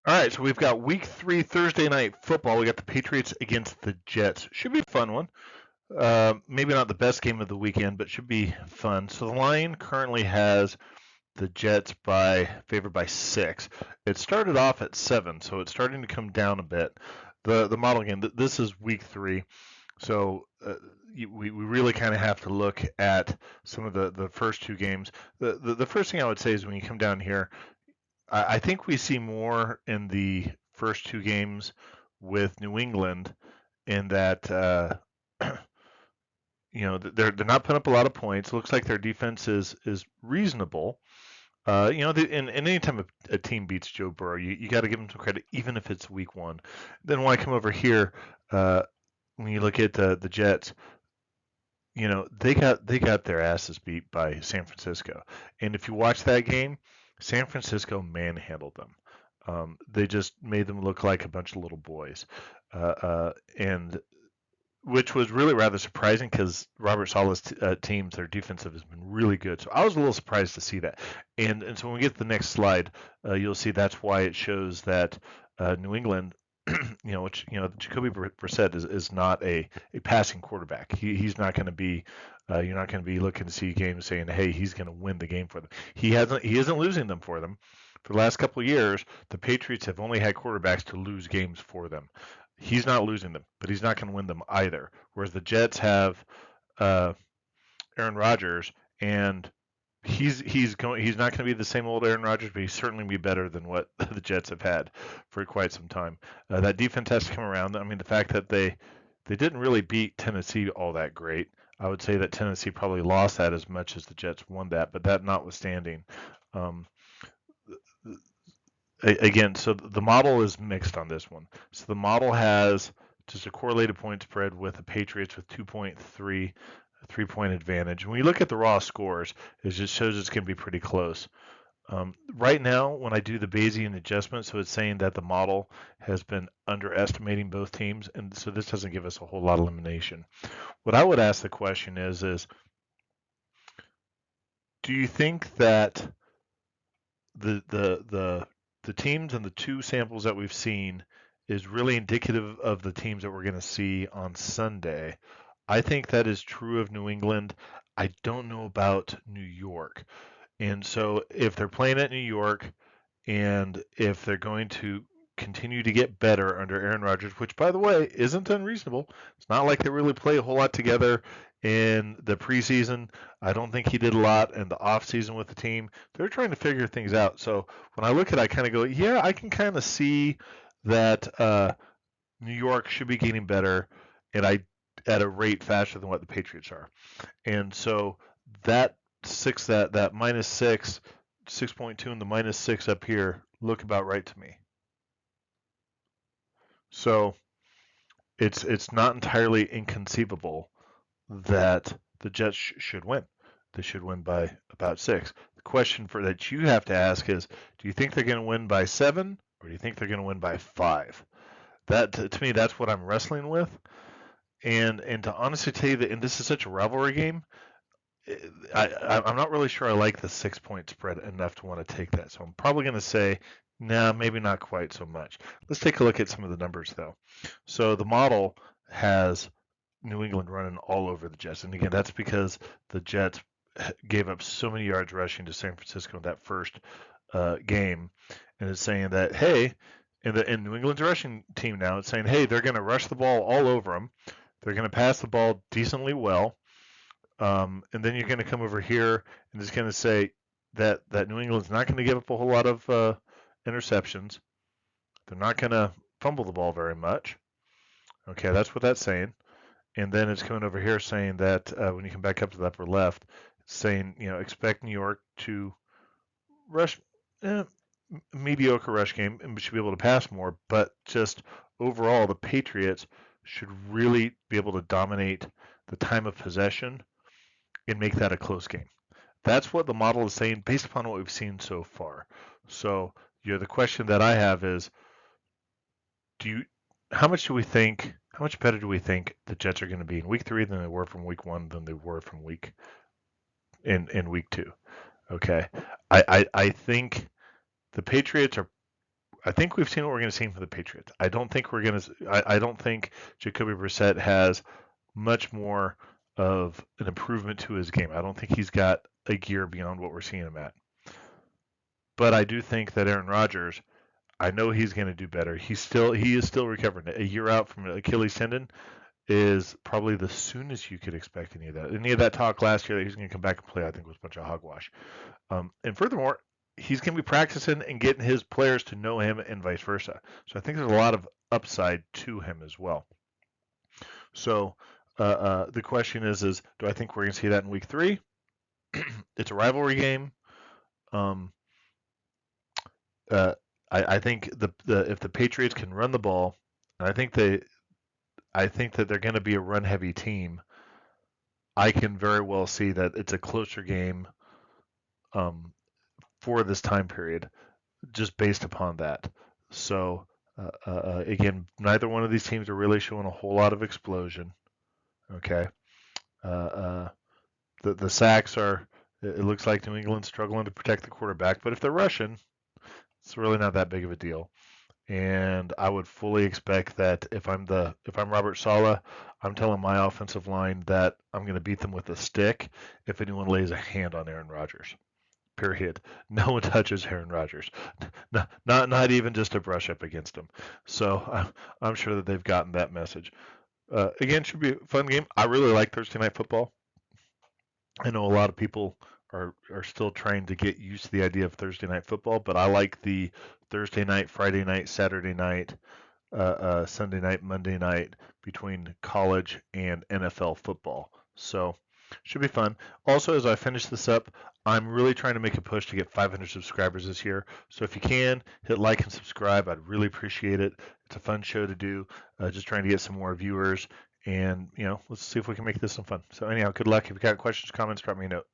All right, so we've got Week 3 Thursday night football. We got the Patriots against the Jets. Should be a fun one. Maybe not the best game of the weekend, but should be fun. So the line currently has the Jets favored by 6. It started off at 7, so it's starting to come down a bit. The model game. This is Week 3, so we really kind of have to look at some of the first two games. The first thing I would say is when you come down here, I think we see more in the first two games with New England in that they're not putting up a lot of points. It looks like their defense is reasonable. And anytime a team beats Joe Burrow, you got to give them some credit, even if it's week one. Then when I come over here, when you look at the Jets, they got their asses beat by San Francisco. And if you watch that game, San Francisco manhandled them. They just made them look like a bunch of little boys, and which was really rather surprising because Robert Saleh's teams, their defensive has been really good. So I was a little surprised to see that. And so when we get to the next slide, you'll see that's why it shows that New England, Jacoby Brissett is not a passing quarterback. He's not going to be. You're not going to be looking to see games saying, "Hey, he's going to win the game for them." He hasn't. He isn't losing them for them. For the last couple of years, the Patriots have only had quarterbacks to lose games for them. He's not losing them, but he's not going to win them either. Whereas the Jets have uh, Aaron Rodgers, and he's not going to be the same old Aaron Rodgers, but he's certainly be better than what the Jets have had for quite some time. That defense has to come around. I mean, the fact that they didn't really beat Tennessee all that great. I would say that Tennessee probably lost that as much as the Jets won that, but that notwithstanding, um, again, so the model is mixed on this one. So the model has just a correlated point spread with the Patriots with 2.3 3-point advantage. When you look at the raw scores, it just shows it's going to be pretty close. Right now, when I do the Bayesian adjustment, so it's saying that the model has been underestimating both teams, and so this doesn't give us a whole lot of elimination. What I would ask the question is do you think that the the the the teams and the two samples that we've seen is really indicative of the teams that we're going to see on Sunday? I think that is true of New England. I don't know about New York. And so if they're playing at New York and if they're going to continue to get better under Aaron Rodgers, which by the way isn't unreasonable. It's not like they really play a whole lot together in the preseason. I don't think he did a lot in the offseason with the team. They're trying to figure things out. So when I look at it, I kind of go, yeah, I can kind of see that New York should be getting better, and I at a rate faster than what the Patriots are. And so that minus 6.2 and the minus 6 up here look about right to me. So it's not entirely inconceivable that the Jets should win. They should win by about 6. The question for that you have to ask is, do you think they're going to win by 7 or do you think they're going to win by 5? That to me, that's what I'm wrestling with. And to honestly tell you that, and this is such a rivalry game, I'm not really sure I like the 6-point spread enough to want to take that. So I'm probably going to say, nah, maybe not quite so much. Let's take a look at some of the numbers, though. So the model has New England running all over the Jets. And again, that's because the Jets gave up so many yards rushing to San Francisco in that first game. And it's saying that, hey, in New England's rushing team now, it's saying, hey, they're going to rush the ball all over them. They're going to pass the ball decently well. And then you're going to come over here and it's going to say that New England's not going to give up a whole lot of interceptions. They're not going to fumble the ball very much. Okay, that's what that's saying. And then it's coming over here saying that when you come back up to the upper left, it's saying, expect New York to rush, mediocre rush game and should be able to pass more. But just overall, the Patriots should really be able to dominate the time of possession and make that a close game. That's what the model is saying based upon what we've seen so far. So, the question that I have is, how much better do we think the Jets are going to be in week 3 than they were from week 1 than they were from week 2? Okay. I think the Patriots I think we've seen what we're going to see from the Patriots. I don't think we're going to. I don't think Jacoby Brissett has much more of an improvement to his game. I don't think he's got a gear beyond what we're seeing him at. But I do think that Aaron Rodgers, I know he's going to do better. He is still recovering. A year out from an Achilles tendon is probably the soonest you could expect any of that. Any of that talk last year that he's going to come back and play, I think was a bunch of hogwash. And furthermore, he's going to be practicing and getting his players to know him and vice versa. So I think there's a lot of upside to him as well. So the question is do I think we're going to see that in week 3? It's a rivalry game. Um, uh, I think if the Patriots can run the ball, and I think that they're going to be a run heavy team. I can very well see that it's a closer game um, for this time period, just based upon that. So again, neither one of these teams are really showing a whole lot of explosion. Okay, uh, uh, the sacks are. It looks like New England's struggling to protect the quarterback, but if they're rushing, it's really not that big of a deal. And I would fully expect that if I'm Robert Saleh, I'm telling my offensive line that I'm going to beat them with a stick if anyone lays a hand on Aaron Rodgers. Period. No one touches Aaron Rodgers. Not even just a brush up against him. So I'm sure that they've gotten that message. Again, should be a fun game. I really like Thursday night football. I know a lot of people are still trying to get used to the idea of Thursday night football, but I like the Thursday night, Friday night, Saturday night, Sunday night, Monday night between college and NFL football. So should be fun. Also, as I finish this up, I'm really trying to make a push to get 500 subscribers this year. So if you can, hit like and subscribe. I'd really appreciate it. It's a fun show to do. Just trying to get some more viewers. And, let's see if we can make this some fun. So anyhow, good luck. If you got questions, comments, drop me a note.